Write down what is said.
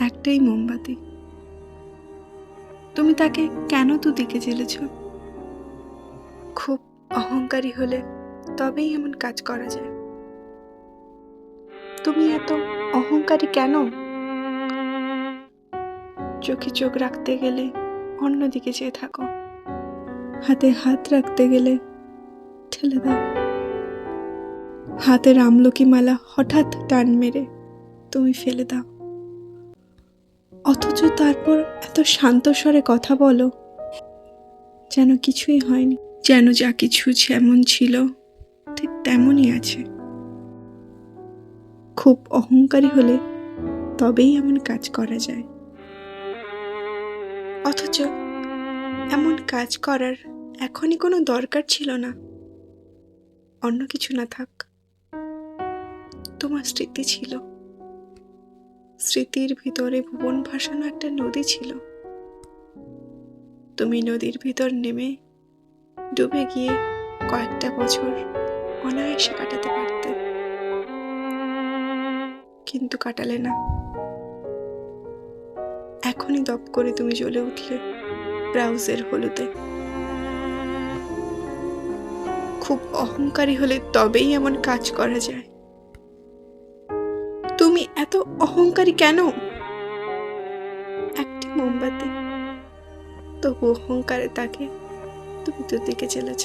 একটাই মোমবাতি। তুমি তাকে কেন দুদিকে জ্বেলেছ? খুব অহংকারী হলে তবেই এমন কাজ করা যায়। তুমি এত অহংকারী কেন? চোখে চোখ রাখতে গেলে অন্যদিকে চেয়ে থাকো, হাতে হাত রাখতে গেলে ঠেলে দাও, হাতের আমলকি মালা হঠাৎ টান মেরে তুমি ফেলে দাও, অথচ তারপর এত শান্ত স্বরে কথা বলো যেন কিছুই হয়নি, যেন যা কিছু যেমন ছিল ঠিক তেমনই আছে। খুব অহংকারী হলে তবেই এমন কাজ করা যায়, অথচ এমন কাজ করার এখনই কোনো দরকার ছিল না। অন্য কিছু না থাক, তোমার স্মৃতি ছিল, স্মৃতির ভিতরে ভুবন ভাসানো একটা নদী ছিল। তুমি নদীর ভিতর নেমে ডুবে গিয়ে কয়েকটা বছর অনায়াসে কাটাতে পারতে, কিন্তু কাটালে না। এখনই দপ করে তুমি জ্বলে উঠলে ব্রাউজের হলুদে। খুব অহংকারী হলে তবেই এমন কাজ করা যায়। তুমি এত অহংকারী কেন? একটি মোমবাতি, তবু অহংকারে তাকে তুমি দুদিকে জ্বেলেছ।